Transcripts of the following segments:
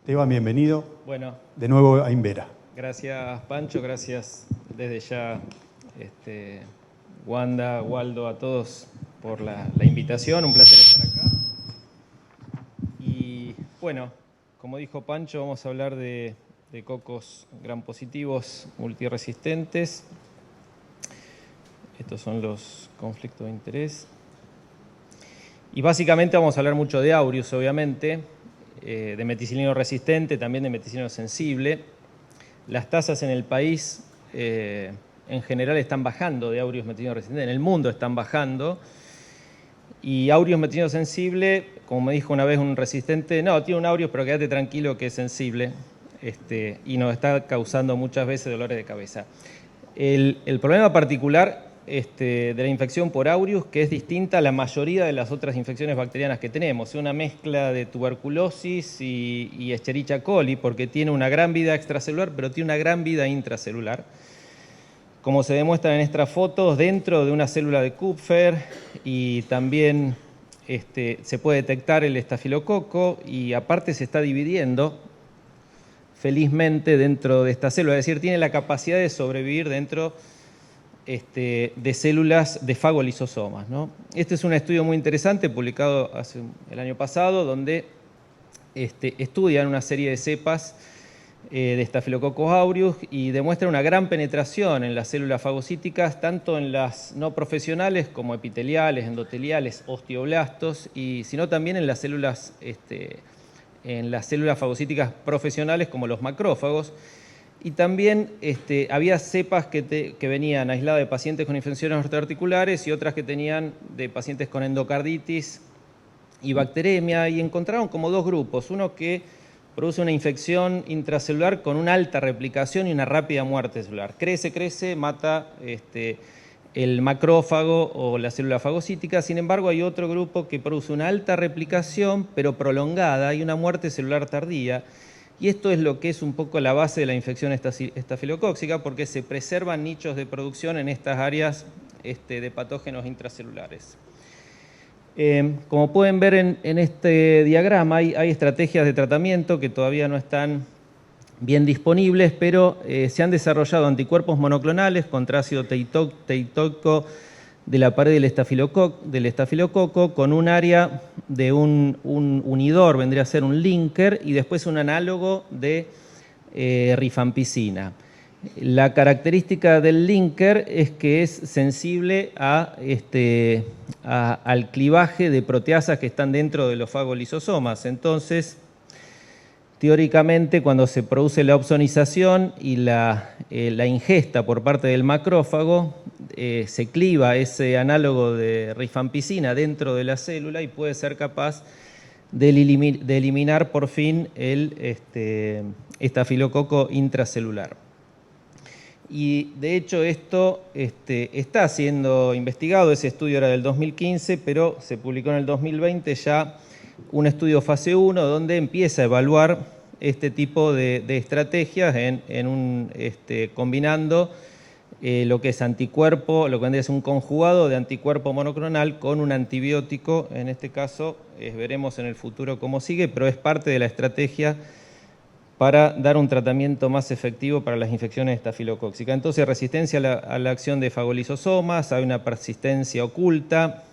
Esteban, bienvenido Bueno, de nuevo a Invera. gracias Pancho, gracias desde ya Wanda, Waldo, a todos por la invitación, un placer estar acá. Y bueno, como dijo Pancho, vamos a hablar de cocos gram positivos multiresistentes. Estos son los conflictos de interés. Y básicamente vamos a hablar mucho de aureus, obviamente, de meticilino resistente, también de meticilino sensible. Las tasas en el país en general están bajando de aureus meticilino resistente, en el mundo están bajando. Y aureus meticilino sensible, como me dijo una vez un resistente, no, tiene un aureus, pero quédate tranquilo que es sensible, y nos está causando muchas veces dolores de cabeza. El problema particular de la infección por aureus, que es distinta a la mayoría de las otras infecciones bacterianas que tenemos, es una mezcla de tuberculosis y Escherichia coli, porque tiene una gran vida extracelular, pero tiene una gran vida intracelular. Como se demuestra en estas fotos, dentro de una célula de Kupfer, y también se puede detectar el estafilococo, y aparte se está dividiendo felizmente dentro de esta célula, es decir, tiene la capacidad de sobrevivir dentro de células de fagolisosomas, ¿no? Este es un estudio muy interesante publicado el año pasado, donde estudian una serie de cepas de Staphylococcus aureus y demuestran una gran penetración en las células fagocíticas, tanto en las no profesionales como epiteliales, endoteliales, osteoblastos, sino también en las células fagocíticas profesionales como los macrófagos. Y también había cepas que venían aisladas de pacientes con infecciones ortoarticulares y otras que tenían de pacientes con endocarditis y bacteremia, y encontraron como dos grupos, uno que produce una infección intracelular con una alta replicación y una rápida muerte celular. Crece, mata el macrófago o la célula fagocítica. Sin embargo, hay otro grupo que produce una alta replicación, pero prolongada, y una muerte celular tardía. Y esto es lo que es un poco la base de la infección estafilocóxica, porque se preservan nichos de producción en estas áreas de patógenos intracelulares. Como pueden ver en este diagrama, hay estrategias de tratamiento que todavía no están bien disponibles, pero se han desarrollado anticuerpos monoclonales contra ácido teitóico de la pared del estafilococo con un área de un unidor, vendría a ser un linker, y después un análogo de rifampicina. La característica del linker es que es sensible al clivaje de proteasas que están dentro de los fagolisosomas. Entonces, teóricamente, cuando se produce la opsonización y la ingesta por parte del macrófago, se cliva ese análogo de rifampicina dentro de la célula y puede ser capaz de eliminar por fin el estafilococo intracelular. Y de hecho esto está siendo investigado. Ese estudio era del 2015, pero se publicó en el 2020 ya un estudio fase 1 donde empieza a evaluar este tipo de estrategias combinando lo que es anticuerpo, lo que vendría a ser un conjugado de anticuerpo monoclonal con un antibiótico. En este caso veremos en el futuro cómo sigue, pero es parte de la estrategia para dar un tratamiento más efectivo para las infecciones estafilocóxicas. Entonces, resistencia a la acción de fagolisosomas, hay una persistencia oculta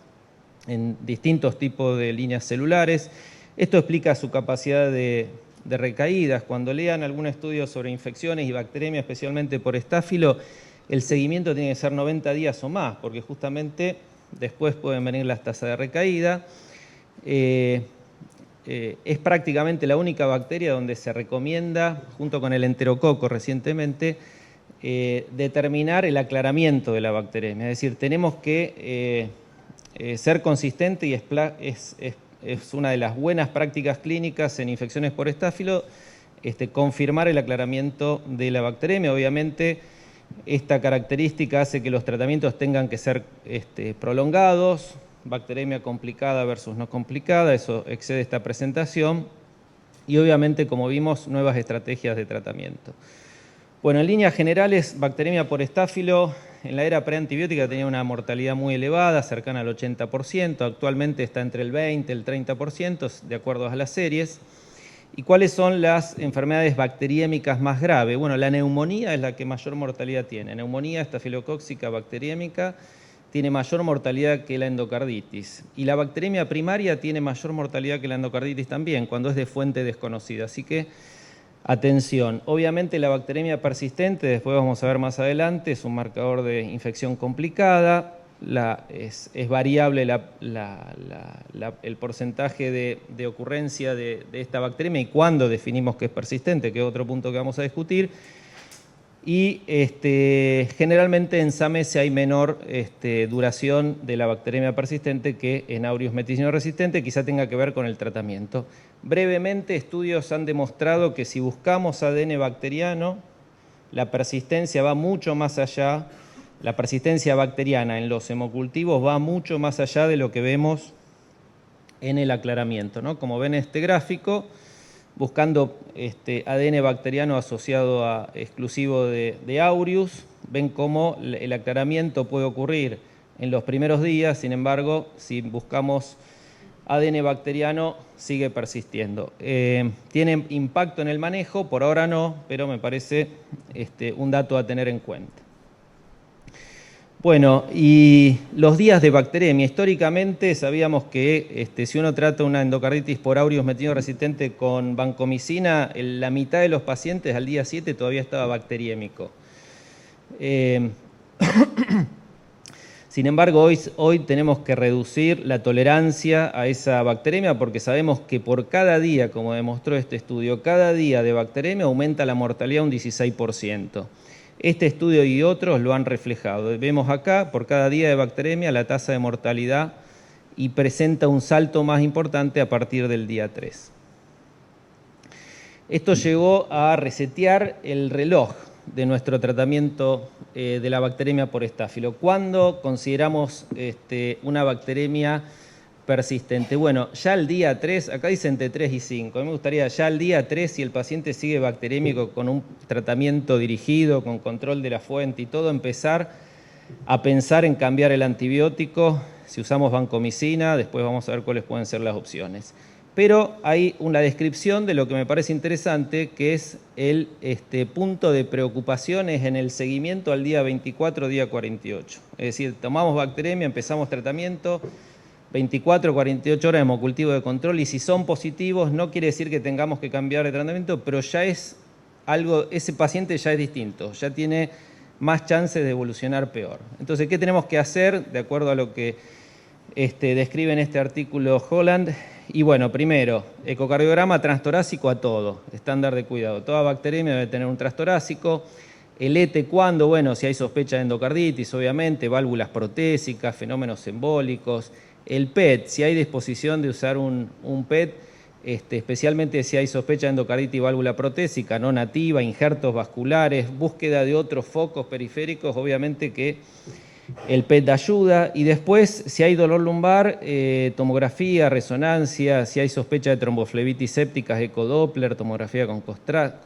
en distintos tipos de líneas celulares. Esto explica su capacidad de recaídas. Cuando lean algún estudio sobre infecciones y bacteremia, especialmente por estáfilo, el seguimiento tiene que ser 90 días o más, porque justamente después pueden venir las tasas de recaída. Es prácticamente la única bacteria donde se recomienda, junto con el enterococo recientemente, determinar el aclaramiento de la bacteremia. Es decir, tenemos que ser consistentes, y es una de las buenas prácticas clínicas en infecciones por estáfilo, confirmar el aclaramiento de la bacteremia. Obviamente, esta característica hace que los tratamientos tengan que ser prolongados. Bacteremia complicada versus no complicada, eso excede esta presentación, y obviamente, como vimos, nuevas estrategias de tratamiento. Bueno, en líneas generales, bacteremia por estáfilo en la era preantibiótica tenía una mortalidad muy elevada, cercana al 80%, actualmente está entre el 20 y el 30%, de acuerdo a las series, ¿Y cuáles son las enfermedades bacteriémicas más graves? Bueno, la neumonía es la que mayor mortalidad tiene. Neumonía estafilocócica bacteriémica tiene mayor mortalidad que la endocarditis. Y la bacteriemia primaria tiene mayor mortalidad que la endocarditis también, cuando es de fuente desconocida. Así que, atención. Obviamente la bacteriemia persistente, después vamos a ver más adelante, es un marcador de infección complicada. Es variable el porcentaje de ocurrencia de esta bacteriemia y cuándo definimos que es persistente, que es otro punto que vamos a discutir. Y generalmente en SAMESE hay menor duración de la bacteriemia persistente que en aureus meticilino resistente, quizá tenga que ver con el tratamiento. Brevemente, estudios han demostrado que si buscamos ADN bacteriano, la persistencia va mucho más allá. La persistencia bacteriana en los hemocultivos va mucho más allá de lo que vemos en el aclaramiento, ¿no? Como ven en este gráfico, buscando ADN bacteriano asociado a exclusivo de aureus, ven cómo el aclaramiento puede ocurrir en los primeros días, sin embargo, si buscamos ADN bacteriano, sigue persistiendo. ¿Tiene impacto en el manejo? Por ahora no, pero me parece un dato a tener en cuenta. Bueno, y los días de bacteriemia. Históricamente sabíamos que si uno trata una endocarditis por aureus meticilino resistente con vancomicina, la mitad de los pacientes al día 7 todavía estaba bacteriémico. Sin embargo, hoy tenemos que reducir la tolerancia a esa bacteriemia porque sabemos que por cada día, como demostró este estudio, cada día de bacteriemia aumenta la mortalidad un 16%. Este estudio y otros lo han reflejado. Vemos acá, por cada día de bacteriemia, la tasa de mortalidad y presenta un salto más importante a partir del día 3. Esto llegó a resetear el reloj de nuestro tratamiento de la bacteriemia por estáfilo. ¿Cuándo consideramos una bacteriemia persistente? Bueno, ya al día 3, acá dice entre 3 y 5, a mí me gustaría ya al día 3, si el paciente sigue bacteriémico con un tratamiento dirigido, con control de la fuente y todo, empezar a pensar en cambiar el antibiótico, si usamos vancomicina, después vamos a ver cuáles pueden ser las opciones. Pero hay una descripción de lo que me parece interesante, que es el punto de preocupaciones en el seguimiento al día 24, día 48. Es decir, tomamos bacteriemia, empezamos tratamiento, 24 o 48 horas de hemocultivo de control, y si son positivos no quiere decir que tengamos que cambiar de tratamiento, pero ya es algo, ese paciente ya es distinto, ya tiene más chances de evolucionar peor. Entonces, ¿qué tenemos que hacer de acuerdo a lo que describe en este artículo Holland? Y bueno, primero, ecocardiograma transtorácico a todo, estándar de cuidado. Toda bacteriemia debe tener un transtorácico. El ET, ¿cuándo? Bueno, si hay sospecha de endocarditis, obviamente, válvulas protésicas, fenómenos embólicos. El PET, si hay disposición de usar un PET, especialmente si hay sospecha de endocarditis y válvula protésica no nativa, injertos vasculares, búsqueda de otros focos periféricos, obviamente que el PET ayuda. Y después, si hay dolor lumbar, tomografía, resonancia, si hay sospecha de tromboflebitis sépticas, ecodoppler, tomografía con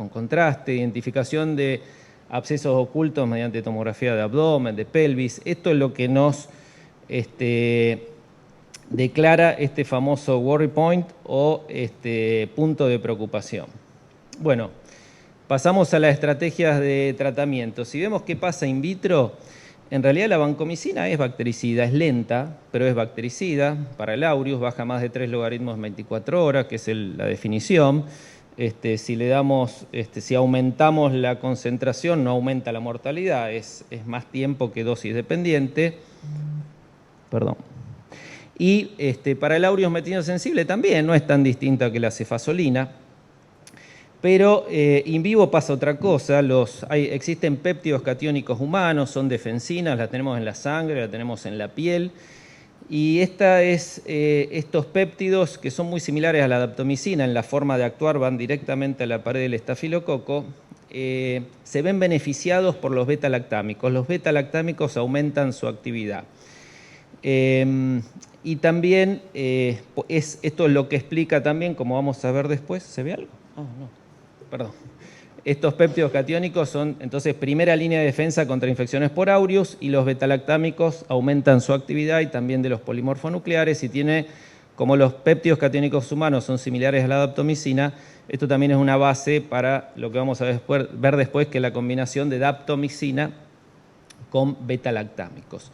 contraste, identificación de abscesos ocultos mediante tomografía de abdomen, de pelvis. Esto es lo que nos declara este famoso worry point o punto de preocupación. Bueno, pasamos a las estrategias de tratamiento. Si vemos qué pasa in vitro, en realidad la vancomicina es bactericida, es lenta, pero es bactericida. Para el aureus baja más de 3 logaritmos en 24 horas, que es la definición. Si le damos, si aumentamos la concentración, no aumenta la mortalidad, es más tiempo que dosis dependiente. Perdón. Y para el aureus meticilino sensible también no es tan distinta que la cefazolina, pero in vivo pasa otra cosa. Existen péptidos catiónicos humanos, son defensinas, la tenemos en la sangre, la tenemos en la piel, y estos péptidos, que son muy similares a la daptomicina en la forma de actuar, van directamente a la pared del estafilococo, se ven beneficiados por los beta-lactámicos. Los beta-lactámicos aumentan su actividad. Y también, esto es lo que explica también, como vamos a ver después, ¿se ve algo? Oh, no, perdón. Estos péptidos catiónicos son, entonces, primera línea de defensa contra infecciones por aureus, y los betalactámicos aumentan su actividad y también de los polimorfonucleares, y tiene, como los péptidos catiónicos humanos son similares a la daptomicina, Esto también es una base para lo que vamos a ver después, que es la combinación de daptomicina con beta-lactámicos.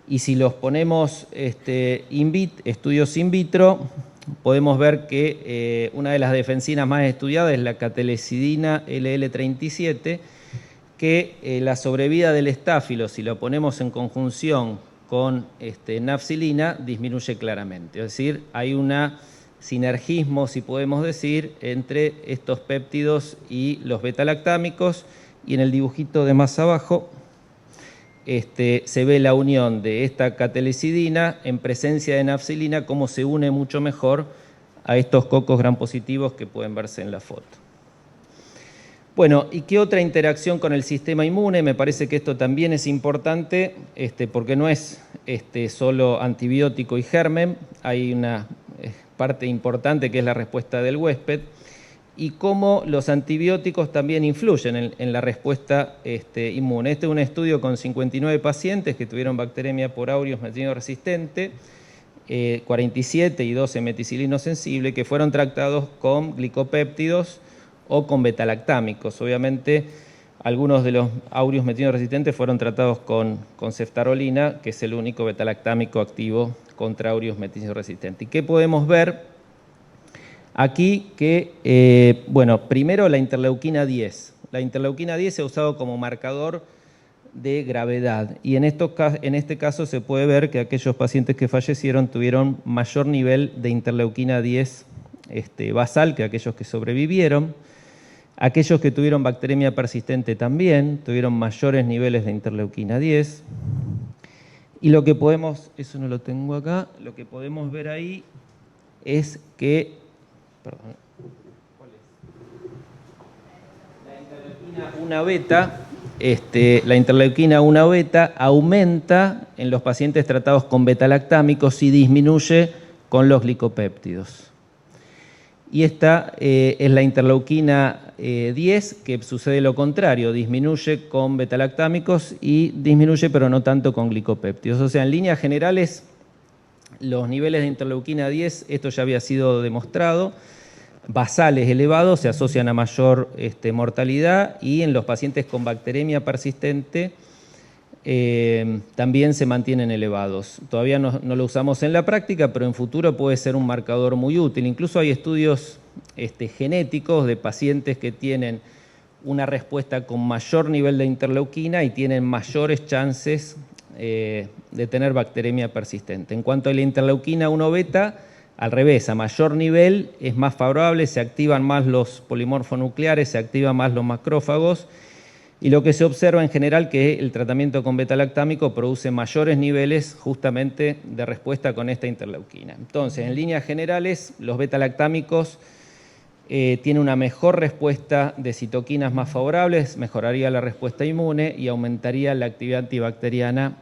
Y si los ponemos estudios in vitro, podemos ver que una de las defensinas más estudiadas es la catelecidina LL37, que la sobrevida del estáfilo, si lo ponemos en conjunción con nafcilina, disminuye claramente. Es decir, hay un sinergismo, si podemos decir, entre estos péptidos y los beta-lactámicos, y en el dibujito de más abajo se ve la unión de esta catelecidina en presencia de nafcilina, cómo se une mucho mejor a estos cocos gram positivos que pueden verse en la foto. Bueno, ¿y qué otra interacción con el sistema inmune? Me parece que esto también es importante, porque no es solo antibiótico y germen, hay una parte importante que es la respuesta del huésped, y cómo los antibióticos también influyen en la respuesta inmune. Este es un estudio con 59 pacientes que tuvieron bacteremia por aureus meticilino resistente, 47 y 12 meticilino sensible, que fueron tratados con glicopéptidos o con betalactámicos. Obviamente, algunos de los aureus meticilino resistentes fueron tratados con ceftarolina, que es el único betalactámico activo contra aureus meticilino resistente. ¿Y qué podemos ver? Aquí que, primero la interleuquina 10. La interleuquina 10 se ha usado como marcador de gravedad y en este caso se puede ver que aquellos pacientes que fallecieron tuvieron mayor nivel de interleuquina 10 basal que aquellos que sobrevivieron. Aquellos que tuvieron bacteremia persistente también tuvieron mayores niveles de interleuquina 10. Y lo que podemos, eso no lo tengo acá, lo que podemos ver ahí es que la interleuquina 1 beta aumenta en los pacientes tratados con betalactámicos y disminuye con los glicopéptidos. Y esta es la interleuquina 10, que sucede lo contrario, disminuye con betalactámicos y disminuye pero no tanto con glicopéptidos. O sea, en líneas generales, los niveles de interleuquina 10, esto ya había sido demostrado, basales elevados se asocian a mayor mortalidad, y en los pacientes con bacteremia persistente también se mantienen elevados. Todavía no lo usamos en la práctica, pero en futuro puede ser un marcador muy útil. Incluso hay estudios genéticos de pacientes que tienen una respuesta con mayor nivel de interleuquina y tienen mayores chances de tener bacteremia persistente. En cuanto a la interleuquina 1 beta, al revés, a mayor nivel es más favorable, se activan más los polimorfonucleares, se activan más los macrófagos, y lo que se observa en general que el tratamiento con betalactámico produce mayores niveles justamente de respuesta con esta interleuquina. Entonces, en líneas generales, los betalactámicos tienen una mejor respuesta de citoquinas más favorables, mejoraría la respuesta inmune y aumentaría la actividad antibacteriana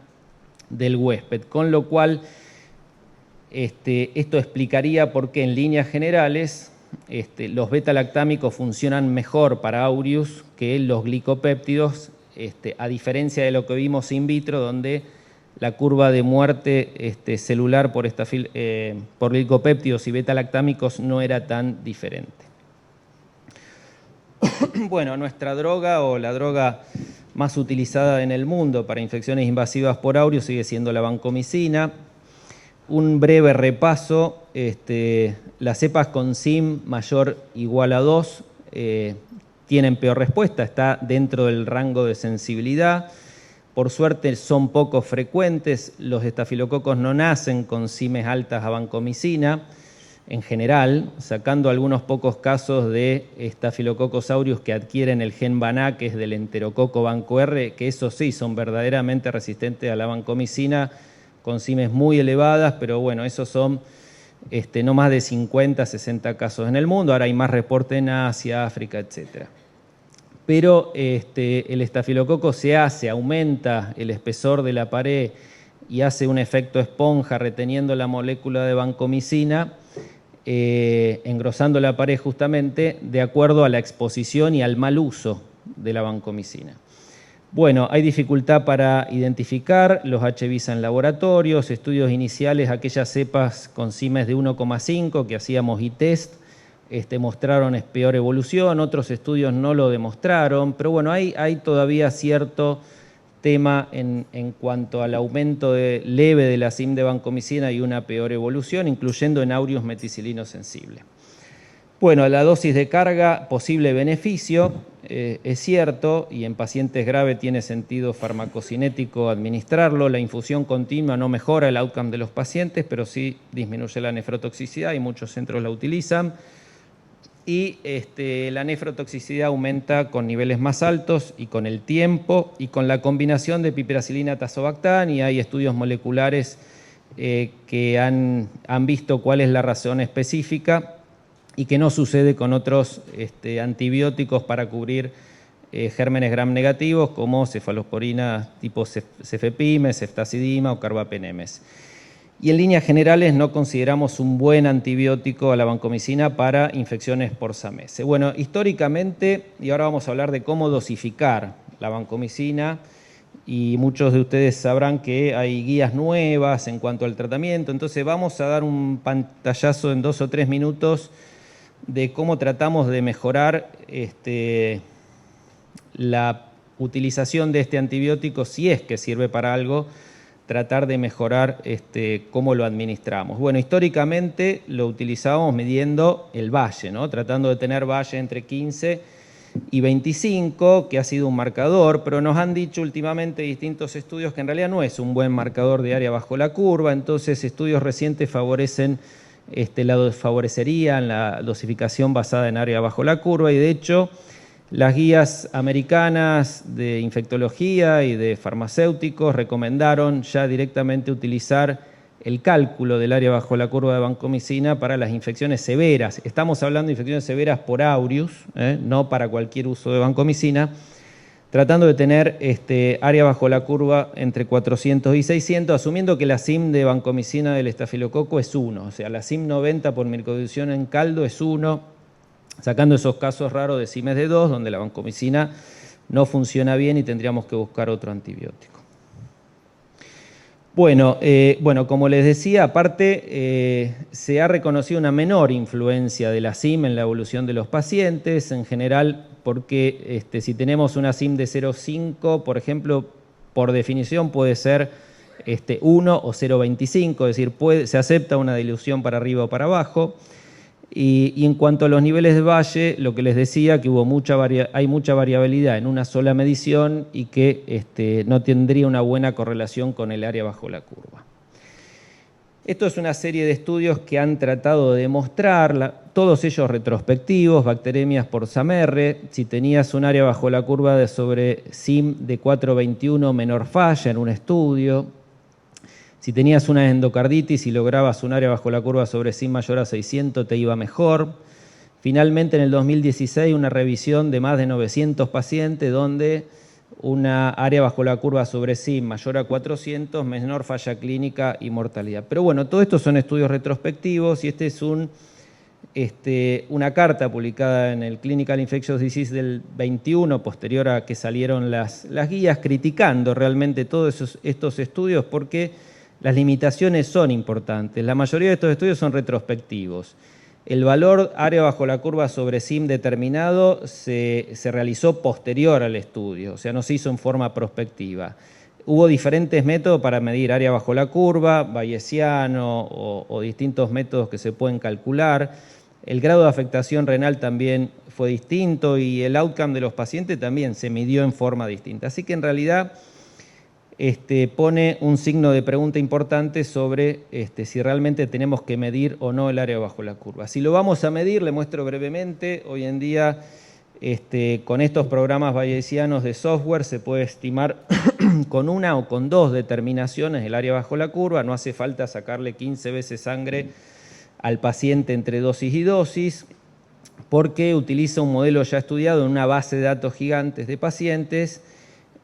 del huésped, con lo cual esto explicaría por qué en líneas generales los betalactámicos funcionan mejor para aureus que los glicopéptidos, a diferencia de lo que vimos in vitro, donde la curva de muerte celular por glicopéptidos y betalactámicos no era tan diferente. Bueno, nuestra droga, o la droga más utilizada en el mundo para infecciones invasivas por aureus, sigue siendo la vancomicina. Un breve repaso, las cepas con SIM mayor o igual a 2 tienen peor respuesta, está dentro del rango de sensibilidad. Por suerte son poco frecuentes, los estafilococos no nacen con SIMes altas a vancomicina en general, sacando algunos pocos casos de estafilococos aureus que adquieren el gen VANA, que es del enterococo vanco-R, que esos sí son verdaderamente resistentes a la vancomicina, con SIMes muy elevadas, pero bueno, esos son no más de 50, 60 casos en el mundo. Ahora hay más reporte en Asia, África, etc. Pero el estafilococo aumenta el espesor de la pared y hace un efecto esponja reteniendo la molécula de vancomicina, engrosando la pared justamente de acuerdo a la exposición y al mal uso de la vancomicina. Bueno, hay dificultad para identificar los H-Visa en laboratorios, estudios iniciales, aquellas cepas con SIMes de 1,5 que hacíamos y-test, mostraron peor evolución, otros estudios no lo demostraron, pero bueno, hay todavía cierto tema en cuanto al aumento leve de la SIM de vancomicina y una peor evolución, incluyendo en aureus meticilino sensible. Bueno, la dosis de carga, posible beneficio, es cierto, y en pacientes graves tiene sentido farmacocinético administrarlo. La infusión continua no mejora el outcome de los pacientes, pero sí disminuye la nefrotoxicidad y muchos centros la utilizan. Y la nefrotoxicidad aumenta con niveles más altos y con el tiempo y con la combinación de piperacilina tazobactam, y hay estudios moleculares que han visto cuál es la razón específica y que no sucede con otros antibióticos para cubrir gérmenes gram negativos como cefalosporina tipo cefepime, ceftazidima o carbapenemes. Y en líneas generales no consideramos un buen antibiótico a la vancomicina para infecciones por SAMESE. Bueno, históricamente, y ahora vamos a hablar de cómo dosificar la vancomicina, y muchos de ustedes sabrán que hay guías nuevas en cuanto al tratamiento, entonces vamos a dar un pantallazo en 2 o 3 minutos de cómo tratamos de mejorar la utilización de este antibiótico, si es que sirve para algo, tratar de mejorar cómo lo administramos. Bueno, históricamente lo utilizábamos midiendo el valle, ¿no? Tratando de tener valle entre 15 y 25, que ha sido un marcador, pero nos han dicho últimamente distintos estudios que en realidad no es un buen marcador de área bajo la curva, entonces estudios recientes favorecerían la dosificación basada en área bajo la curva, y de hecho las guías americanas de infectología y de farmacéuticos recomendaron ya directamente utilizar el cálculo del área bajo la curva de vancomicina para las infecciones severas. Estamos hablando de infecciones severas por aureus, no para cualquier uso de vancomicina, tratando de tener área bajo la curva entre 400 y 600, asumiendo que la SIM de vancomicina del estafilococo es 1, o sea, la SIM 90 por microdilución en caldo es 1, sacando esos casos raros de SIMes de 2, donde la vancomicina no funciona bien y tendríamos que buscar otro antibiótico. Bueno, como les decía, aparte se ha reconocido una menor influencia de la SIM en la evolución de los pacientes, en general porque si tenemos una SIM de 0,5, por ejemplo, por definición puede ser 1 o 0,25, es decir, se acepta una dilución para arriba o para abajo. Y en cuanto a los niveles de valle, lo que les decía, que hay mucha variabilidad en una sola medición y que no tendría una buena correlación con el área bajo la curva. Esto es una serie de estudios que han tratado de demostrar, todos ellos retrospectivos, bacteremias por SAMR. Si tenías un área bajo la curva sobre SIM de 4,21, menor falla en un estudio. Si tenías una endocarditis y lograbas un área bajo la curva sobre SIM mayor a 600, te iba mejor. Finalmente, en el 2016, una revisión de más de 900 pacientes donde una área bajo la curva sobre SIM mayor a 400, menor falla clínica y mortalidad. Pero bueno, todo esto son estudios retrospectivos y este es una carta publicada en el Clinical Infectious Disease del 21, posterior a que salieron las guías, criticando realmente todos estos estudios porque las limitaciones son importantes. La mayoría de estos estudios son retrospectivos. El valor área bajo la curva sobre SIM determinado se realizó posterior al estudio, o sea, no se hizo en forma prospectiva. Hubo diferentes métodos para medir área bajo la curva, bayesiano o distintos métodos que se pueden calcular. El grado de afectación renal también fue distinto y el outcome de los pacientes también se midió en forma distinta. Así que en realidad pone un signo de pregunta importante sobre si realmente tenemos que medir o no el área bajo la curva. Si lo vamos a medir, le muestro brevemente, hoy en día con estos programas bayesianos de software se puede estimar con una o con 2 determinaciones el área bajo la curva, no hace falta sacarle 15 veces sangre al paciente entre dosis y dosis, porque utiliza un modelo ya estudiado en una base de datos gigantes de pacientes.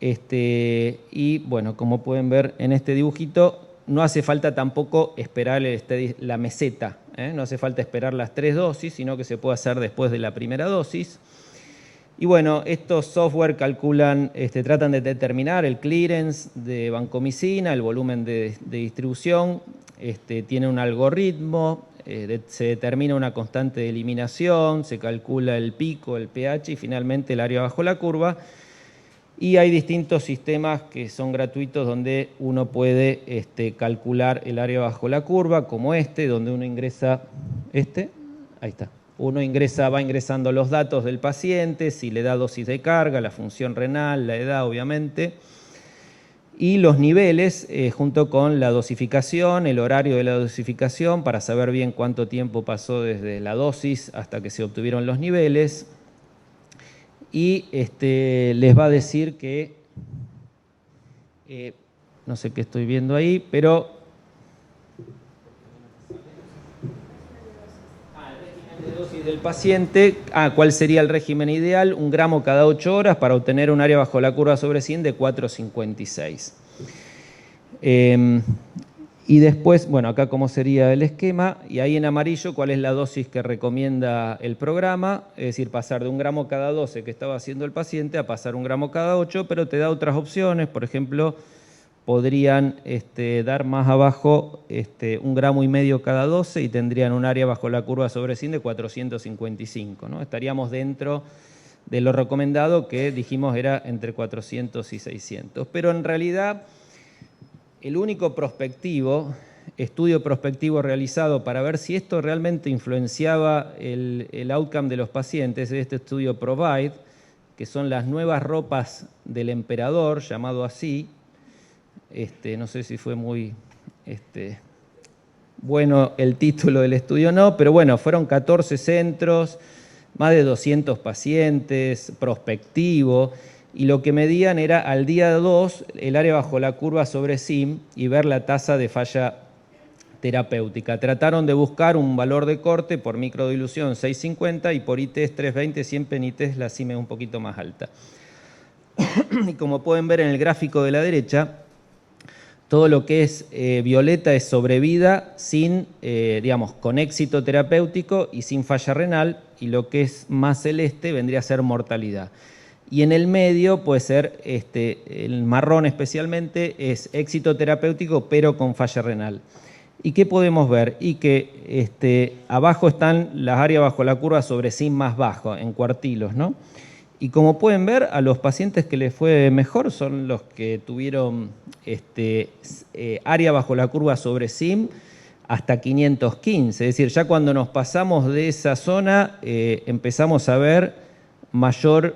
Y bueno, como pueden ver en este dibujito, no hace falta tampoco esperar la meseta, no hace falta esperar las 3 dosis, sino que se puede hacer después de la primera dosis. Y bueno, estos software calculan, tratan de determinar el clearance de vancomicina, el volumen de distribución, tiene un algoritmo, se determina una constante de eliminación, se calcula el pico, el pH y finalmente el área bajo la curva. Y hay distintos sistemas que son gratuitos donde uno puede calcular el área bajo la curva, como donde uno ingresa, ahí está. Uno va ingresando los datos del paciente, si le da dosis de carga, la función renal, la edad obviamente, y los niveles junto con la dosificación, el horario de la dosificación para saber bien cuánto tiempo pasó desde la dosis hasta que se obtuvieron los niveles. Y les va a decir que, no sé qué estoy viendo ahí, pero el régimen de dosis del paciente, ¿cuál sería el régimen ideal? 1 gramo cada 8 horas para obtener un área bajo la curva sobre 100 de 4,56. Y después, bueno, acá cómo sería el esquema, y ahí en amarillo cuál es la dosis que recomienda el programa, es decir, pasar de 1 gramo cada 12 que estaba haciendo el paciente a pasar 1 gramo cada 8, pero te da otras opciones, por ejemplo, podrían dar más abajo 1,5 gramos cada 12 y tendrían un área bajo la curva sobre 100 de 455, ¿no? Estaríamos dentro de lo recomendado que dijimos era entre 400 y 600, pero en realidad el único estudio prospectivo realizado para ver si esto realmente influenciaba el outcome de los pacientes es este estudio PROVIDE, que son las nuevas ropas del emperador, llamado así. No sé si fue muy bueno el título del estudio o no, pero bueno, fueron 14 centros, más de 200 pacientes, prospectivo, y lo que medían era al día 2 el área bajo la curva sobre SIM y ver la tasa de falla terapéutica. Trataron de buscar un valor de corte por microdilución 650 y por ITES 320, siempre en ITES la SIM es un poquito más alta. Y como pueden ver en el gráfico de la derecha, todo lo que es violeta es sobrevida sin, con éxito terapéutico y sin falla renal, y lo que es más celeste vendría a ser mortalidad. Y en el medio puede ser, el marrón especialmente, es éxito terapéutico pero con falla renal. ¿Y qué podemos ver? Y que abajo están las áreas bajo la curva sobre SIM más bajo, en cuartilos, ¿no? Y como pueden ver, a los pacientes que les fue mejor son los que tuvieron área bajo la curva sobre SIM hasta 515. Es decir, ya cuando nos pasamos de esa zona empezamos a ver mayor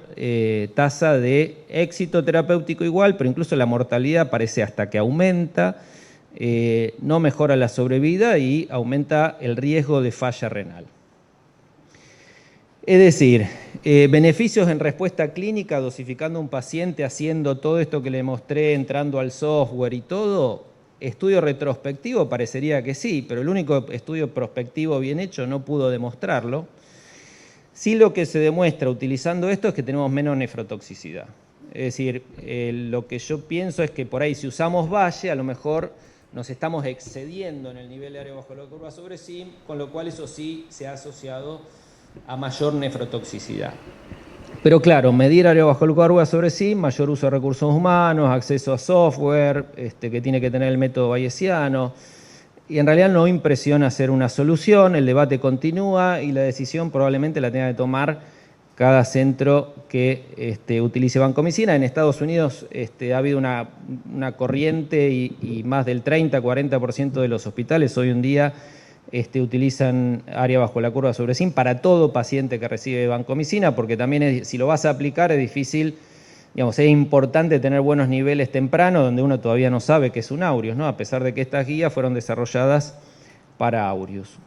tasa de éxito terapéutico igual, pero incluso la mortalidad parece hasta que aumenta, no mejora la sobrevida y aumenta el riesgo de falla renal. Es decir, beneficios en respuesta clínica dosificando a un paciente, haciendo todo esto que le mostré, entrando al software y todo. Estudio retrospectivo parecería que sí, pero el único estudio prospectivo bien hecho no pudo demostrarlo. Sí, lo que se demuestra utilizando esto es que tenemos menos nefrotoxicidad. Es decir, lo que yo pienso es que por ahí si usamos Valle, a lo mejor nos estamos excediendo en el nivel de área bajo la curva sobre SIM, con lo cual eso sí se ha asociado a mayor nefrotoxicidad. Pero claro, medir área bajo la curva sobre SIM, mayor uso de recursos humanos, acceso a software, que tiene que tener el método bayesiano. Y en realidad no impresiona hacer una solución, el debate continúa y la decisión probablemente la tenga que tomar cada centro que utilice vancomicina. En Estados Unidos ha habido una corriente y más del 30-40% de los hospitales hoy en día utilizan área bajo la curva sobre SIM para todo paciente que recibe vancomicina, porque también si lo vas a aplicar es difícil. Es importante tener buenos niveles temprano donde uno todavía no sabe qué es un aureus, ¿no? A pesar de que estas guías fueron desarrolladas para aureus.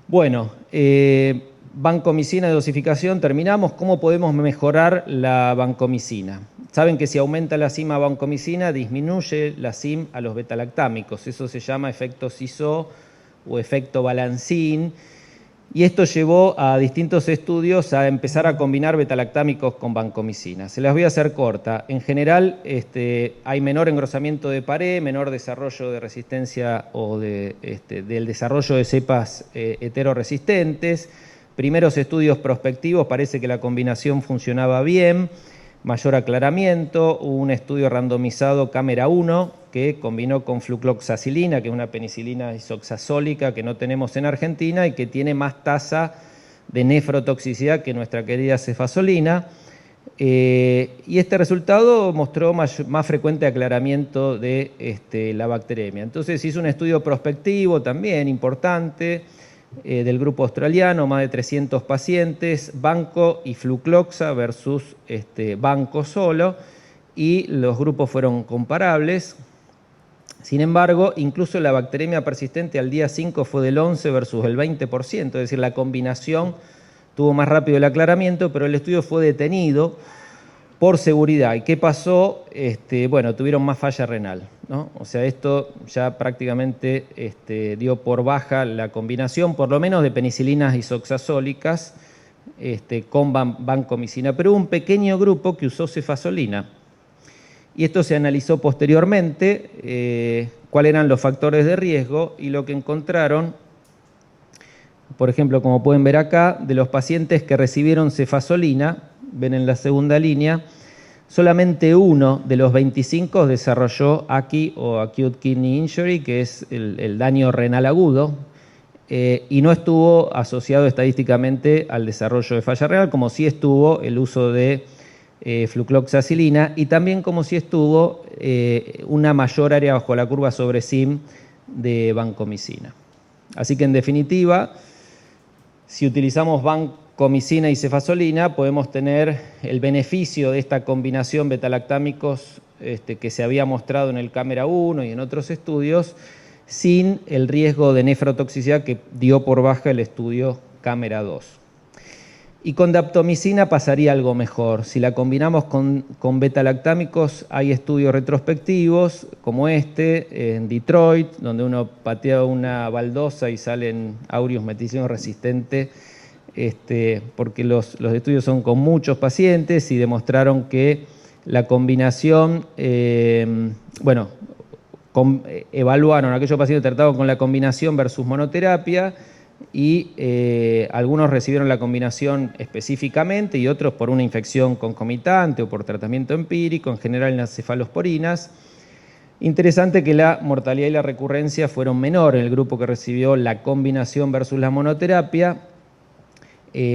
Bueno, vancomicina de dosificación, terminamos. ¿Cómo podemos mejorar la vancomicina? Saben que si aumenta la SIM a vancomicina, disminuye la SIM a los betalactámicos. Eso se llama efecto SISO o efecto balancín. Y esto llevó a distintos estudios a empezar a combinar betalactámicos con vancomicina. Se las voy a hacer corta. En general hay menor engrosamiento de pared, menor desarrollo de resistencia o del desarrollo de cepas heteroresistentes. Primeros estudios prospectivos parece que la combinación funcionaba bien, mayor aclaramiento. Hubo un estudio randomizado cámara 1 que combinó con flucloxacilina, que es una penicilina isoxazólica que no tenemos en Argentina y que tiene más tasa de nefrotoxicidad que nuestra querida cefazolina. Y este resultado mostró más frecuente aclaramiento de la bacteremia. Entonces hizo un estudio prospectivo también importante del grupo australiano, más de 300 pacientes, banco y flucloxa versus banco solo, y los grupos fueron comparables. Sin embargo, incluso la bacteremia persistente al día 5 fue del 11 versus el 20%, es decir, la combinación tuvo más rápido el aclaramiento, pero el estudio fue detenido por seguridad. ¿Y qué pasó? Bueno, tuvieron más falla renal, ¿no? O sea, esto ya prácticamente dio por baja la combinación, por lo menos de penicilinas isoxazólicas con vancomicina, pero hubo un pequeño grupo que usó cefazolina. Y esto se analizó posteriormente, cuáles eran los factores de riesgo, y lo que encontraron, por ejemplo, como pueden ver acá, de los pacientes que recibieron cefazolina, ven en la segunda línea, solamente uno de los 25 desarrolló AKI o Acute Kidney Injury, que es el daño renal agudo, y no estuvo asociado estadísticamente al desarrollo de falla renal, como sí estuvo el uso de flucloxacilina, y también como si estuvo una mayor área bajo la curva sobre SIM de vancomicina. Así que en definitiva, si utilizamos vancomicina y cefazolina, podemos tener el beneficio de esta combinación betalactámicos que se había mostrado en el CAMERA 1 y en otros estudios, sin el riesgo de nefrotoxicidad que dio por baja el estudio CAMERA 2. Y con daptomicina pasaría algo mejor. Si la combinamos con betalactámicos, hay estudios retrospectivos como en Detroit, donde uno patea una baldosa y salen aureus meticilino resistente, porque los estudios son con muchos pacientes y demostraron que la combinación, evaluaron a aquellos pacientes tratados con la combinación versus monoterapia, y algunos recibieron la combinación específicamente y otros por una infección concomitante o por tratamiento empírico, en general en las cefalosporinas. Interesante que la mortalidad y la recurrencia fueron menor en el grupo que recibió la combinación versus la monoterapia.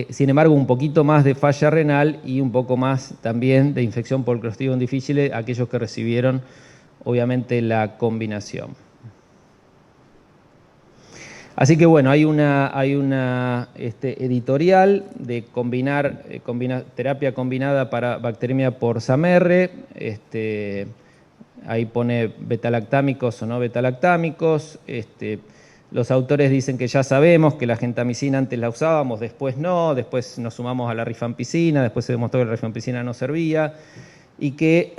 Sin embargo, un poquito más de falla renal y un poco más también de infección por Clostridium difficile aquellos que recibieron, obviamente, la combinación. Así que bueno, hay una editorial de combinar terapia combinada para bacteremia por SAMR. Ahí pone betalactámicos o no betalactámicos. Los autores dicen que ya sabemos que la gentamicina antes la usábamos, después no, después nos sumamos a la rifampicina, después se demostró que la rifampicina no servía, y que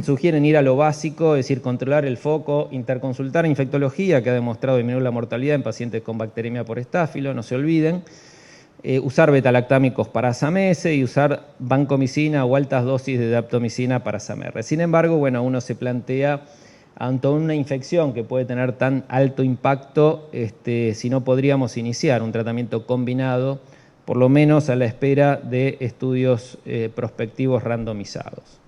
sugieren ir a lo básico, es decir, controlar el foco, interconsultar infectología, que ha demostrado disminuir la mortalidad en pacientes con bacteremia por estáfilo, no se olviden, usar betalactámicos para SAMS y usar vancomicina o altas dosis de daptomicina para SAMR. Sin embargo, bueno, uno se plantea, ante una infección que puede tener tan alto impacto, si no podríamos iniciar un tratamiento combinado, por lo menos a la espera de estudios prospectivos randomizados,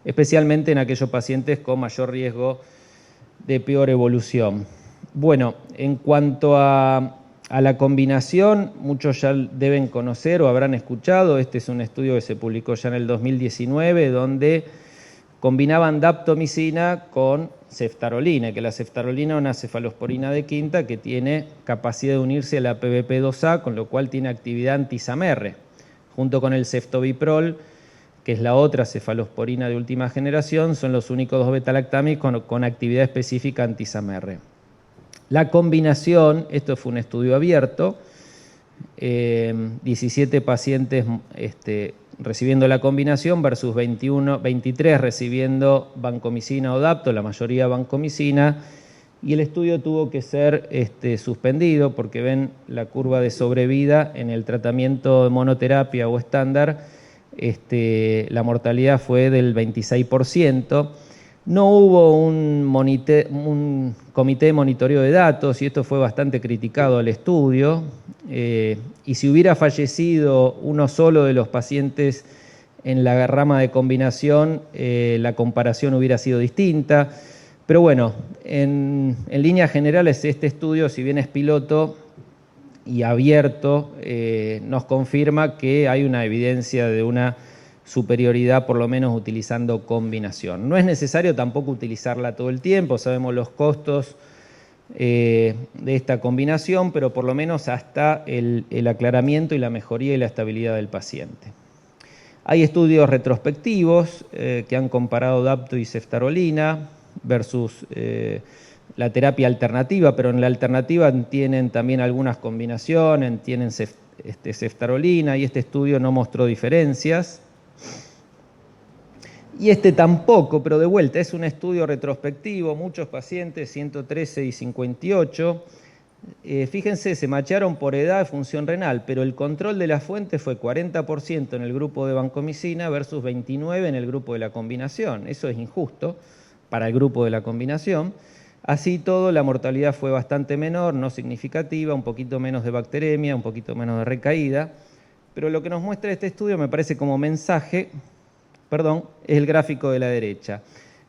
especialmente en aquellos pacientes con mayor riesgo de peor evolución. Bueno, en cuanto a la combinación, muchos ya deben conocer o habrán escuchado, este es un estudio que se publicó ya en el 2019, donde combinaban daptomicina con ceftarolina, que la ceftarolina es una cefalosporina de quinta que tiene capacidad de unirse a la PBP2A, con lo cual tiene actividad anti-SAMR, junto con el ceftobiprol, que es la otra cefalosporina de última generación, son los únicos dos betalactámicos con actividad específica anti-SAMR. La combinación, esto fue un estudio abierto, 17 pacientes recibiendo la combinación versus 23 recibiendo vancomicina o dapto, la mayoría vancomicina, y el estudio tuvo que ser suspendido porque ven la curva de sobrevida en el tratamiento de monoterapia o estándar. La mortalidad fue del 26%. No hubo un comité de monitoreo de datos y esto fue bastante criticado al estudio. Y si hubiera fallecido uno solo de los pacientes en la rama de combinación, la comparación hubiera sido distinta. Pero bueno, en líneas generales este estudio, si bien es piloto y abierto, nos confirma que hay una evidencia de una superioridad, por lo menos utilizando combinación. No es necesario tampoco utilizarla todo el tiempo, sabemos los costos de esta combinación, pero por lo menos hasta el aclaramiento y la mejoría y la estabilidad del paciente. Hay estudios retrospectivos que han comparado dapto y ceftarolina versus la terapia alternativa, pero en la alternativa tienen también algunas combinaciones, tienen ceftarolina, y este estudio no mostró diferencias. Y este tampoco, pero de vuelta, es un estudio retrospectivo, muchos pacientes, 113 y 58. Fíjense, se machearon por edad y función renal, pero el control de la fuente fue 40% en el grupo de vancomicina versus 29% en el grupo de la combinación. Eso es injusto para el grupo de la combinación. Así todo, la mortalidad fue bastante menor, no significativa, un poquito menos de bacteremia, un poquito menos de recaída. Pero lo que nos muestra este estudio, me parece como mensaje, es el gráfico de la derecha.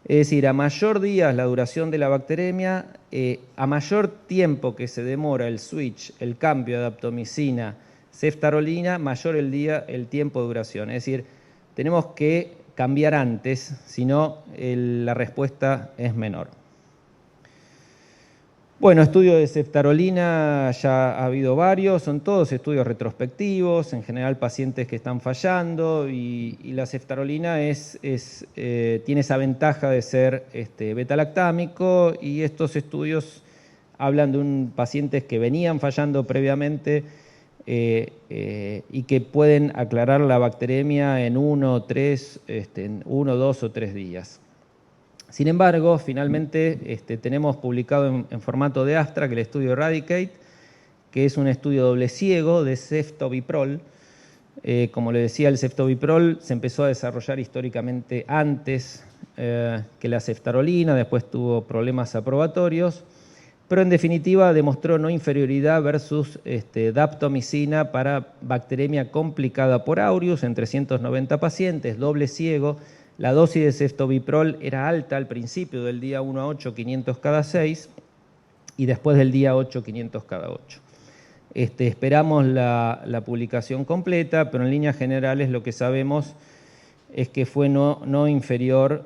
Es decir, a mayor días la duración de la bacteremia, a mayor tiempo que se demora el switch, el cambio de daptomicina, ceftarolina, mayor el tiempo de duración. Es decir, tenemos que cambiar antes, si no la respuesta es menor. Bueno, estudios de ceftarolina ya ha habido varios, son todos estudios retrospectivos, en general pacientes que están fallando, y la ceftarolina tiene esa ventaja de ser beta-lactámico, y estos estudios hablan de pacientes que venían fallando previamente y que pueden aclarar la bacteremia en 1, 2 o 3 días. Sin embargo, finalmente tenemos publicado en formato de Astra que el estudio Eradicate, que es un estudio doble ciego de ceftobiprol. Como le decía, el ceftobiprol se empezó a desarrollar históricamente antes que la ceftarolina, después tuvo problemas aprobatorios, pero en definitiva demostró no inferioridad versus daptomicina para bacteremia complicada por aureus en 390 pacientes, doble ciego. La dosis de ceftobiprol era alta al principio, del día 1 a 8, 500 cada 6, y después del día 8, 500 cada 8. Esperamos la publicación completa, pero en líneas generales lo que sabemos es que fue no inferior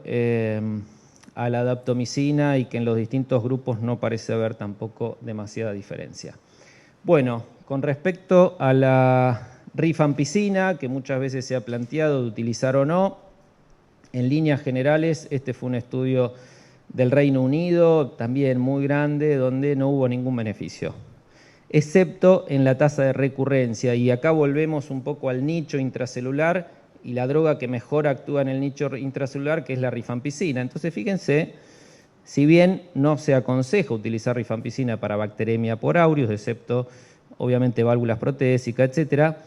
a la daptomicina y que en los distintos grupos no parece haber tampoco demasiada diferencia. Bueno, con respecto a la rifampicina, que muchas veces se ha planteado de utilizar o no, en líneas generales, este fue un estudio del Reino Unido, también muy grande, donde no hubo ningún beneficio, excepto en la tasa de recurrencia. Y acá volvemos un poco al nicho intracelular y la droga que mejor actúa en el nicho intracelular, que es la rifampicina. Entonces, fíjense, si bien no se aconseja utilizar rifampicina para bacteremia por aureus, excepto obviamente válvulas protésicas, etcétera,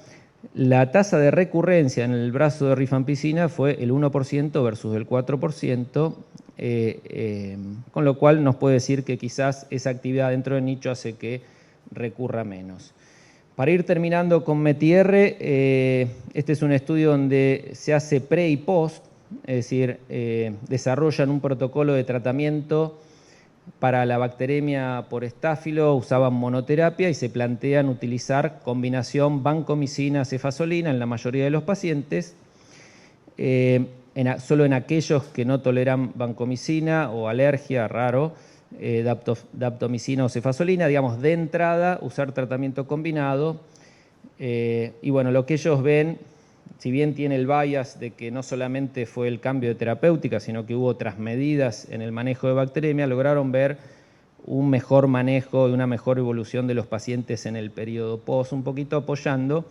la tasa de recurrencia en el brazo de rifampicina fue el 1% versus el 4%, con lo cual nos puede decir que quizás esa actividad dentro del nicho hace que recurra menos. Para ir terminando con METIR, este es un estudio donde se hace pre y post, es decir, desarrollan un protocolo de tratamiento para la bacteremia por estáfilo, usaban monoterapia y se plantean utilizar combinación vancomicina-cefazolina en la mayoría de los pacientes, solo en aquellos que no toleran vancomicina o alergia, raro, daptomicina o cefazolina, digamos, de entrada usar tratamiento combinado. Y bueno, lo que ellos ven, si bien tiene el bias de que no solamente fue el cambio de terapéutica, sino que hubo otras medidas en el manejo de bacteremia, lograron ver un mejor manejo y una mejor evolución de los pacientes en el periodo post, un poquito apoyando,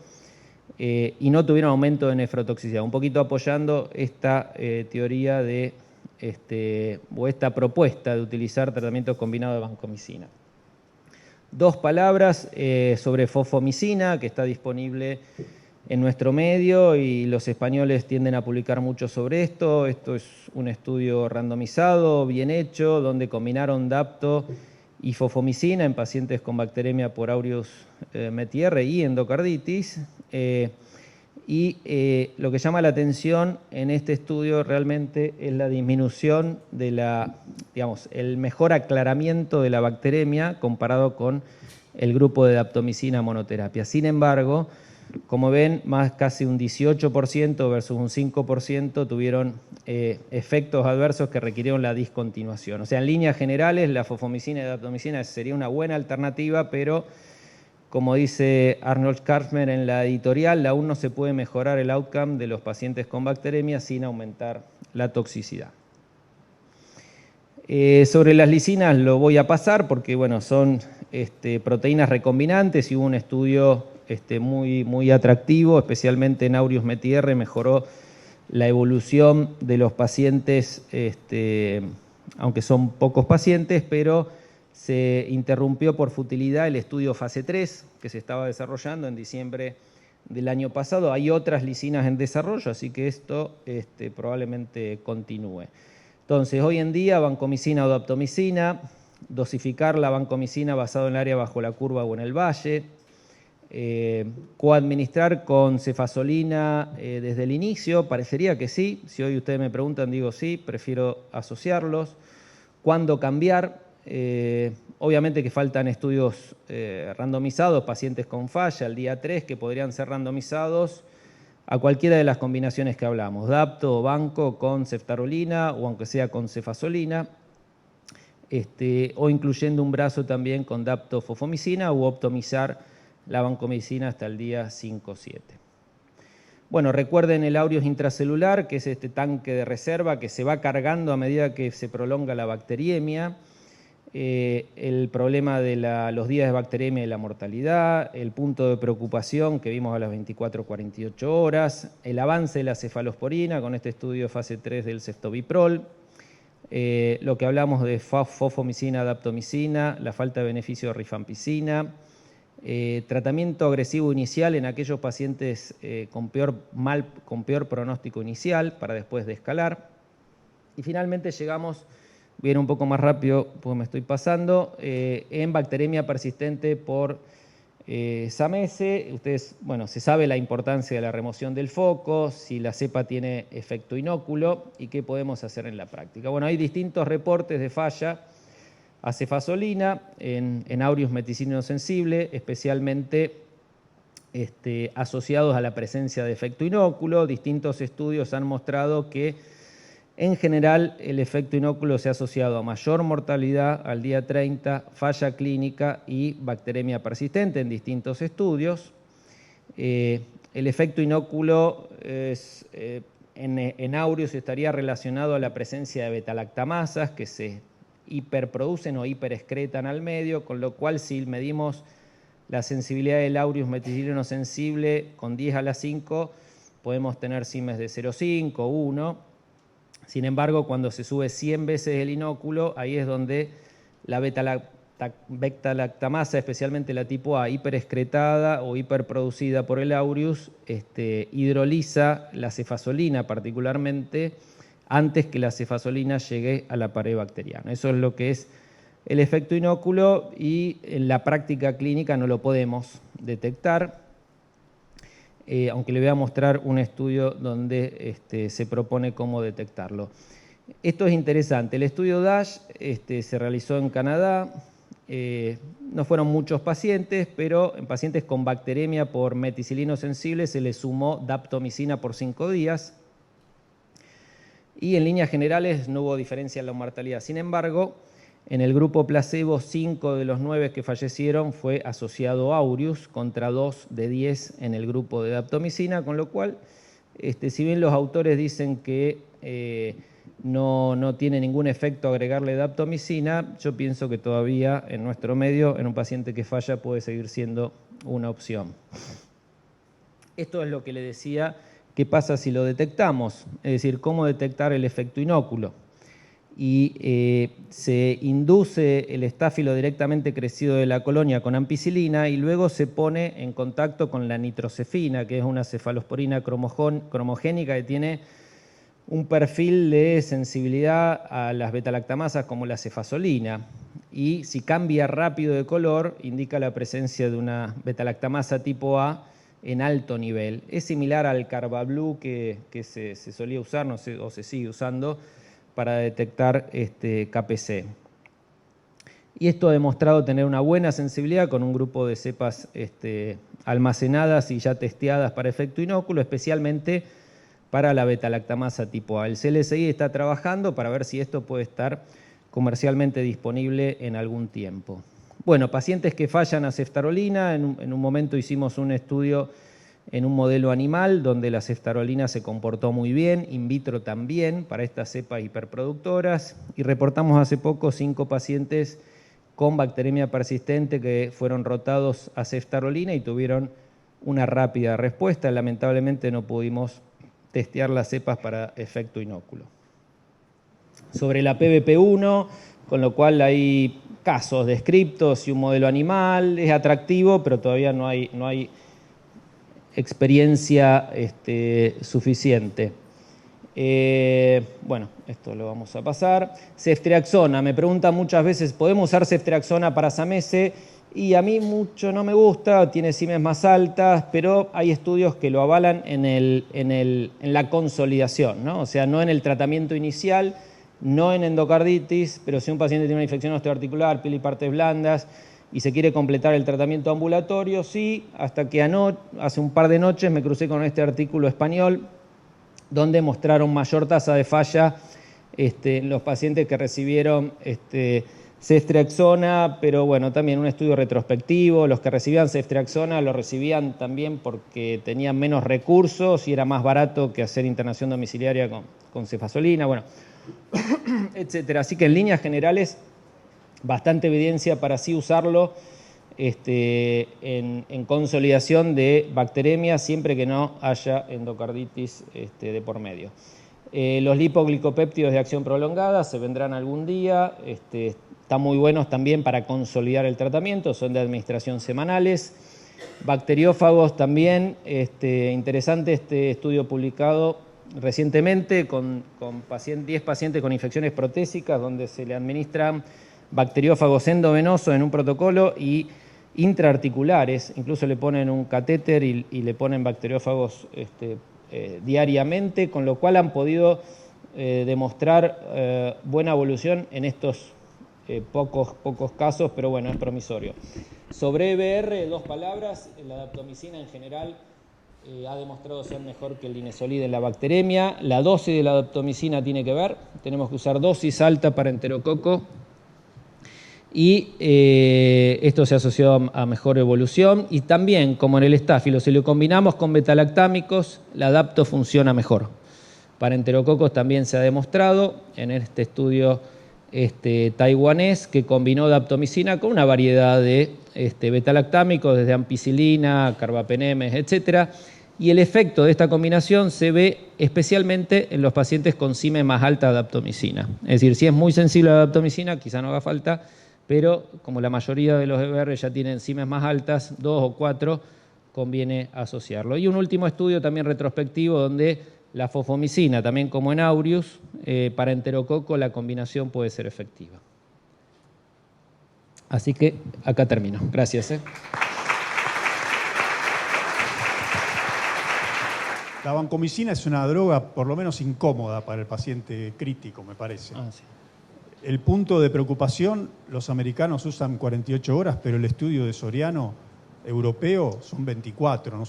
y no tuvieron aumento de nefrotoxicidad, un poquito apoyando esta teoría o esta propuesta de utilizar tratamiento combinado de vancomicina. 2 palabras sobre fosfomicina, que está disponible en nuestro medio y los españoles tienden a publicar mucho sobre esto. Esto es un estudio randomizado, bien hecho, donde combinaron dapto y fosfomicina en pacientes con bacteremia por aureus METIR y endocarditis. Y lo que llama la atención en este estudio realmente es la disminución de el mejor aclaramiento de la bacteremia comparado con el grupo de daptomicina monoterapia. Sin embargo, como ven, más casi un 18% versus un 5% tuvieron efectos adversos que requirieron la discontinuación. O sea, en líneas generales, la fofomicina y daptomicina sería una buena alternativa, pero como dice Arnold Schwarzman en la editorial, aún no se puede mejorar el outcome de los pacientes con bacteremia sin aumentar la toxicidad. Sobre las lisinas lo voy a pasar porque bueno, son proteínas recombinantes y hubo un estudio muy atractivo, especialmente en Aureus METI-R, mejoró la evolución de los pacientes, aunque son pocos pacientes, pero se interrumpió por futilidad el estudio fase 3 que se estaba desarrollando en diciembre del año pasado. Hay otras lisinas en desarrollo, así que esto probablemente continúe. Entonces, hoy en día, vancomicina o daptomicina, dosificar la vancomicina basado en el área bajo la curva o en el valle, coadministrar con cefazolina desde el inicio, parecería que sí. Si hoy ustedes me preguntan, digo sí, prefiero asociarlos. ¿Cuándo cambiar? Obviamente que faltan estudios randomizados, pacientes con falla, al día 3, que podrían ser randomizados a cualquiera de las combinaciones que hablamos, dapto o banco con ceftarolina o aunque sea con cefazolina, o incluyendo un brazo también con daptofofomicina u optimizar la vancomicina hasta el día 5-7. Bueno, recuerden el Aureus intracelular, que es este tanque de reserva que se va cargando a medida que se prolonga la bacteriemia. El problema de los días de bacteremia y la mortalidad, el punto de preocupación que vimos a las 24-48 horas, el avance de la cefalosporina con este estudio fase 3 del ceftobiprol, lo que hablamos de fofomicina, daptomicina, la falta de beneficio de rifampicina, tratamiento agresivo inicial en aquellos pacientes con peor pronóstico inicial para después de escalar. Y finalmente llegamos, voy a ir un poco más rápido porque me estoy pasando, en bacteremia persistente por SAMESE. Ustedes, bueno, se sabe la importancia de la remoción del foco, si la cepa tiene efecto inóculo y qué podemos hacer en la práctica. Bueno, hay distintos reportes de falla a cefazolina en Aureus meticilino sensible, especialmente asociados a la presencia de efecto inóculo. Distintos estudios han mostrado que en general el efecto inóculo se ha asociado a mayor mortalidad al día 30, falla clínica y bacteremia persistente en distintos estudios. El efecto inóculo en Aureus estaría relacionado a la presencia de betalactamasas que se hiperproducen o hiperexcretan al medio, con lo cual si medimos la sensibilidad del Aureus meticilino sensible con 10 a la 5, podemos tener CIMES de 0,5, 1. Sin embargo, cuando se sube 100 veces el inóculo, ahí es donde la betalactamasa, especialmente la tipo A, hiperexcretada o hiperproducida por el Aureus, hidroliza la cefazolina particularmente antes que la cefazolina llegue a la pared bacteriana. Eso es lo que es el efecto inóculo y en la práctica clínica no lo podemos detectar, aunque le voy a mostrar un estudio donde se propone cómo detectarlo. Esto es interesante. El estudio DASH se realizó en Canadá. No fueron muchos pacientes, pero en pacientes con bacteremia por meticilino sensible se les sumó daptomicina por 5 días. Y en líneas generales no hubo diferencia en la mortalidad. Sin embargo, en el grupo placebo, 5 de los 9 que fallecieron fue asociado a Aureus contra 2 de 10 en el grupo de daptomicina, con lo cual, si bien los autores dicen que no tiene ningún efecto agregarle daptomicina, yo pienso que todavía en nuestro medio, en un paciente que falla, puede seguir siendo una opción. Esto es lo que le decía. ¿Qué pasa si lo detectamos? Es decir, ¿cómo detectar el efecto inóculo? Y se induce el estáfilo directamente crecido de la colonia con ampicilina y luego se pone en contacto con la nitrocefina, que es una cefalosporina cromogénica que tiene un perfil de sensibilidad a las betalactamasas como la cefazolina. Y si cambia rápido de color, indica la presencia de una betalactamasa tipo A en alto nivel. Es similar al Carbablu que se solía usar, no sé, o se sigue usando, para detectar KPC. Y esto ha demostrado tener una buena sensibilidad con un grupo de cepas almacenadas y ya testeadas para efecto inóculo, especialmente para la beta-lactamasa tipo A. El CLSI está trabajando para ver si esto puede estar comercialmente disponible en algún tiempo. Bueno, pacientes que fallan a ceftarolina, en un momento hicimos un estudio en un modelo animal donde la ceftarolina se comportó muy bien, in vitro también, para estas cepas hiperproductoras, y reportamos hace poco 5 pacientes con bacteremia persistente que fueron rotados a ceftarolina y tuvieron una rápida respuesta. Lamentablemente no pudimos testear las cepas para efecto inóculo. Sobre la PBP1, con lo cual hay casos descriptos y un modelo animal, es atractivo, pero todavía no hay experiencia suficiente. Bueno, esto lo vamos a pasar. Ceftriaxona, me preguntan muchas veces, ¿podemos usar ceftriaxona para SAMESE? Y a mí mucho no me gusta, tiene CIMES más altas, pero hay estudios que lo avalan en la consolidación, ¿no? O sea, no en el tratamiento inicial, no en endocarditis, pero si un paciente tiene una infección osteoarticular, piel y partes blandas, y se quiere completar el tratamiento ambulatorio, sí, hasta que hace un par de noches me crucé con este artículo español, donde mostraron mayor tasa de falla en los pacientes que recibieron ceftriaxona, pero bueno, también un estudio retrospectivo, los que recibían ceftriaxona lo recibían también porque tenían menos recursos y era más barato que hacer internación domiciliaria con cefazolina, bueno, etcétera. Así que en líneas generales, bastante evidencia para sí usarlo en consolidación de bacteremia, siempre que no haya endocarditis de por medio. Los lipoglicopéptidos de acción prolongada se vendrán algún día, están muy buenos también para consolidar el tratamiento, son de administración semanales. Bacteriófagos también, interesante este estudio publicado recientemente con 10 pacientes con infecciones protésicas, donde se le administran bacteriófagos endovenosos en un protocolo y intraarticulares, incluso le ponen un catéter y le ponen bacteriófagos diariamente, con lo cual han podido demostrar buena evolución en estos pocos casos, pero bueno, es promisorio. Sobre EBR, 2 palabras, la daptomicina en general ha demostrado ser mejor que el linezolid en la bacteremia. La dosis de la daptomicina tiene que ver, tenemos que usar dosis alta para enterococo, y esto se ha asociado a mejor evolución, y también, como en el estáfilo, si lo combinamos con betalactámicos, la dapto funciona mejor. Para enterococos también se ha demostrado en este estudio taiwanés que combinó daptomicina con una variedad de betalactámicos, desde ampicilina, carbapenemes, etc. Y el efecto de esta combinación se ve especialmente en los pacientes con CIME más alta de daptomicina. Es decir, si es muy sensible a la daptomicina, quizá no haga falta, pero como la mayoría de los EBR ya tienen CIMES más altas, 2 o 4, conviene asociarlo. Y un último estudio también retrospectivo donde la fosfomicina, también como en Aureus, para enterococo la combinación puede ser efectiva. Así que acá termino. Gracias. La vancomicina es una droga por lo menos incómoda para el paciente crítico, me parece. Sí. El punto de preocupación, los americanos usan 48 horas, pero el estudio de Soriano europeo son 24.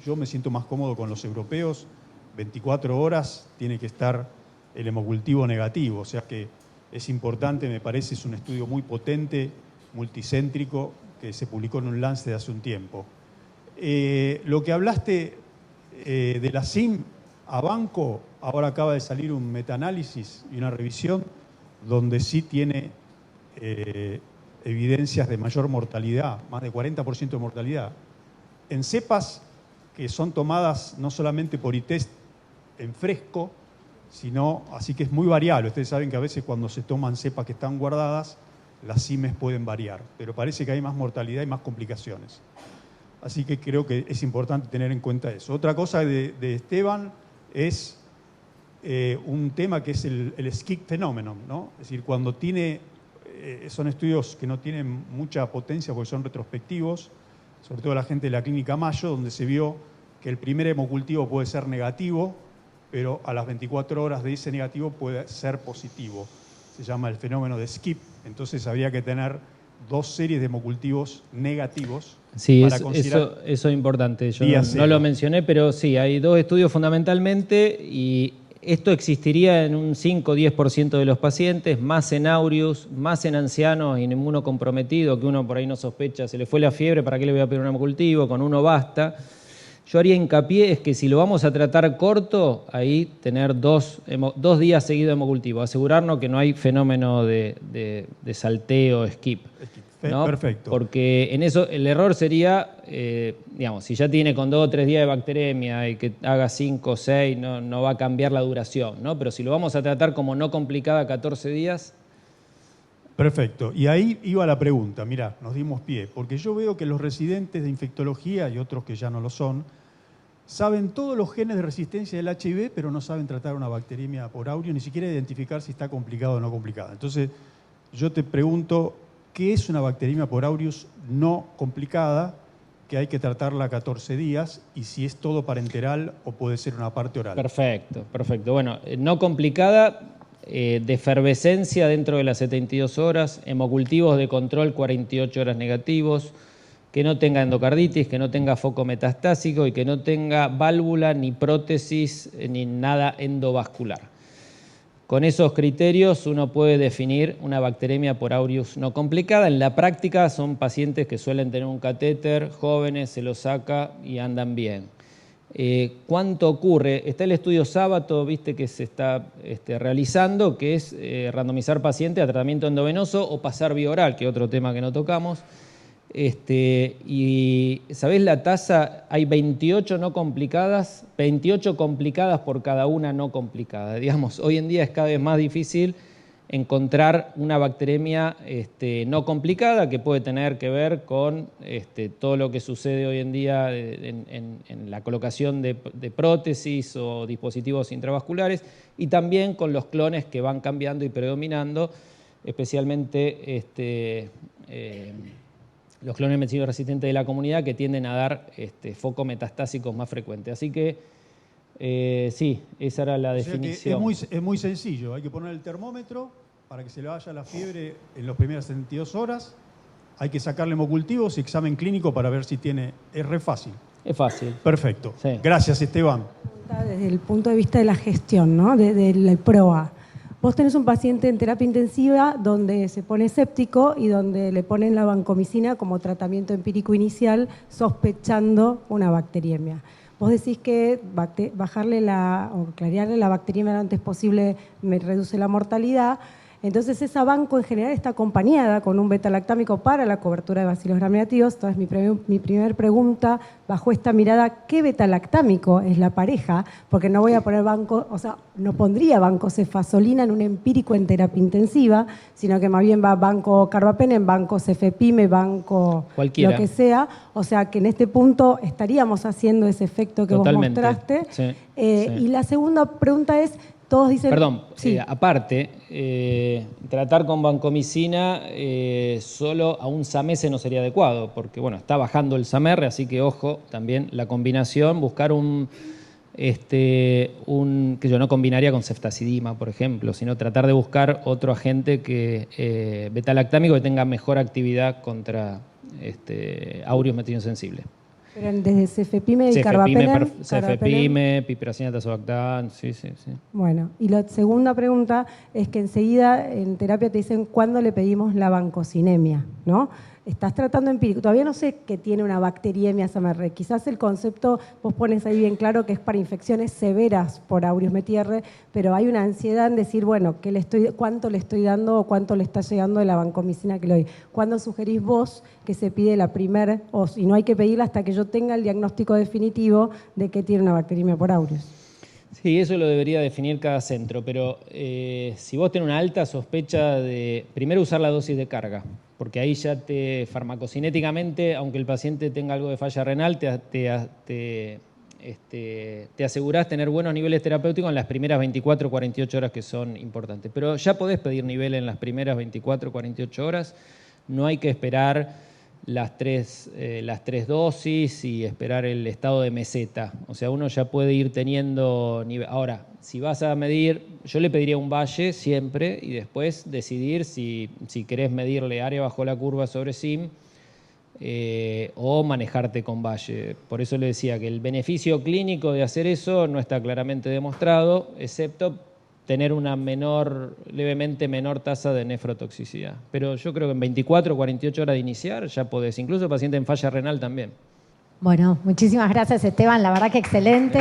Yo me siento más cómodo con los europeos. 24 horas tiene que estar el hemocultivo negativo, o sea que es importante, me parece, es un estudio muy potente, multicéntrico, que se publicó en un Lancet hace un tiempo. Lo que hablaste de la CIM a banco, ahora acaba de salir un metaanálisis y una revisión donde sí tiene evidencias de mayor mortalidad, más de 40% de mortalidad, en cepas que son tomadas no solamente por ITEST en fresco, sino, así que es muy variable. Ustedes saben que a veces cuando se toman cepas que están guardadas, las CIMES pueden variar, pero parece que hay más mortalidad y más complicaciones. Así que creo que es importante tener en cuenta eso. Otra cosa de Esteban es un tema que es el SCIC fenómeno, ¿no? Es decir, cuando son estudios que no tienen mucha potencia porque son retrospectivos, sobre todo la gente de la Clínica Mayo, donde se vio que el primer hemocultivo puede ser negativo, pero a las 24 horas de ese negativo puede ser positivo. Se llama el fenómeno de skip. Entonces habría que tener 2 series de hemocultivos negativos. Sí, para eso es importante. Yo día no cero. lo mencioné, pero sí, hay 2 estudios fundamentalmente y esto existiría en un 5 o 10% de los pacientes, más en aureus, más en ancianos inmunocomprometidos, que uno por ahí no sospecha, se le fue la fiebre, ¿para qué le voy a pedir un hemocultivo? Con uno basta. Yo haría hincapié es que si lo vamos a tratar corto, ahí tener 2 días seguidos de hemocultivo, asegurarnos que no hay fenómeno de salteo, skip. ¿No? Perfecto. Porque en eso el error sería, digamos, si ya tiene con 2 o 3 días de bacteremia y que haga 5 o 6, no va a cambiar la duración, ¿no? Pero si lo vamos a tratar como no complicada 14 días... Perfecto. Y ahí iba la pregunta, mirá, nos dimos pie, porque yo veo que los residentes de infectología y otros que ya no lo son, saben todos los genes de resistencia del HIV, pero no saben tratar una bacteremia por aureo, ni siquiera identificar si está complicada o no complicada. Entonces, yo te pregunto, ¿qué es una bacteremia por aureus no complicada, que hay que tratarla 14 días, y si es todo parenteral o puede ser una parte oral? Perfecto, perfecto. Bueno, no complicada, de efervescencia dentro de las 72 horas, hemocultivos de control 48 horas negativos, que no tenga endocarditis, que no tenga foco metastásico y que no tenga válvula, ni prótesis, ni nada endovascular. Con esos criterios uno puede definir una bacteremia por aureus no complicada. En la práctica son pacientes que suelen tener un catéter, jóvenes, se lo saca y andan bien. ¿Cuánto ocurre? Está el estudio Sábato, viste, que se está realizando, que es randomizar pacientes a tratamiento endovenoso o pasar vía oral, que es otro tema que no tocamos. Y ¿sabés la tasa? Hay 28 no complicadas, 28 complicadas por cada una no complicada. Digamos, hoy en día es cada vez más difícil encontrar una bacteremia no complicada, que puede tener que ver con todo lo que sucede hoy en día en la colocación de prótesis o dispositivos intravasculares, y también con los clones que van cambiando y predominando, especialmente los clones medicina resistentes de la comunidad, que tienden a dar focos metastásicos más frecuentes. Así que sí, esa era la definición. Es muy sencillo, hay que poner el termómetro para que se le vaya la fiebre en las primeras 72 horas, hay que sacarle hemocultivos y examen clínico para ver si tiene... Es re fácil. Es fácil. Perfecto. Sí. Gracias, Esteban. Desde el punto de vista de la gestión, ¿no? Del PROA. Vos tenés un paciente en terapia intensiva donde se pone séptico y donde le ponen la vancomicina como tratamiento empírico inicial, sospechando una bacteriemia. Vos decís que bajarle o clarearle la bacteriemia lo antes posible me reduce la mortalidad. Entonces esa banco en general está acompañada con un beta-lactámico para la cobertura de bacilos gram negativos. Entonces mi primer pregunta, bajo esta mirada, ¿qué beta-lactámico es la pareja? Porque no voy a poner no pondría bancocefazolina en un empírico en terapia intensiva, sino que más bien va banco carbapenem, banco cefepime, banco cualquiera, lo que sea. O sea que en este punto estaríamos haciendo ese efecto que totalmente vos mostraste. Sí, sí. Y la segunda pregunta es, todos dicen... Perdón, sí. Aparte, tratar con vancomicina solo a un SAMR no sería adecuado, porque bueno, está bajando el SAMR, así que ojo, también la combinación, buscar que yo no combinaría con ceftazidima, por ejemplo, sino tratar de buscar otro agente beta-lactámico que tenga mejor actividad contra aureus metilinosensible. Pero desde cefepime y carbapenem. Cefepime, piperacina, tazobactam, sí. Bueno, y la segunda pregunta es que enseguida en terapia te dicen cuándo le pedimos la vancocinemia, ¿no? Estás tratando empírico. Todavía no sé qué tiene una bacteriemia SAMR. Quizás el concepto, vos pones ahí bien claro que es para infecciones severas por aureus METIR, pero hay una ansiedad en decir, bueno, cuánto le estoy dando o cuánto le está llegando de la vancomicina que le doy. ¿Cuándo sugerís vos que se pide la primera, y no hay que pedirla hasta que yo tenga el diagnóstico definitivo de que tiene una bacteriemia por aureus? Sí, eso lo debería definir cada centro, pero si vos tenés una alta sospecha de, primero usar la dosis de carga, porque ahí ya farmacocinéticamente, aunque el paciente tenga algo de falla renal, te asegurás tener buenos niveles terapéuticos en las primeras 24 o 48 horas que son importantes. Pero ya podés pedir nivel en las primeras 24 o 48 horas, no hay que esperar las tres dosis y esperar el estado de meseta. O sea, uno ya puede ir teniendo nivel. Ahora, si vas a medir, yo le pediría un valle siempre y después decidir si querés medirle área bajo la curva sobre SIM o manejarte con valle. Por eso le decía que el beneficio clínico de hacer eso no está claramente demostrado, excepto tener una levemente menor tasa de nefrotoxicidad. Pero yo creo que en 24 o 48 horas de iniciar ya podés, incluso paciente en falla renal también. Bueno, muchísimas gracias, Esteban, la verdad que excelente.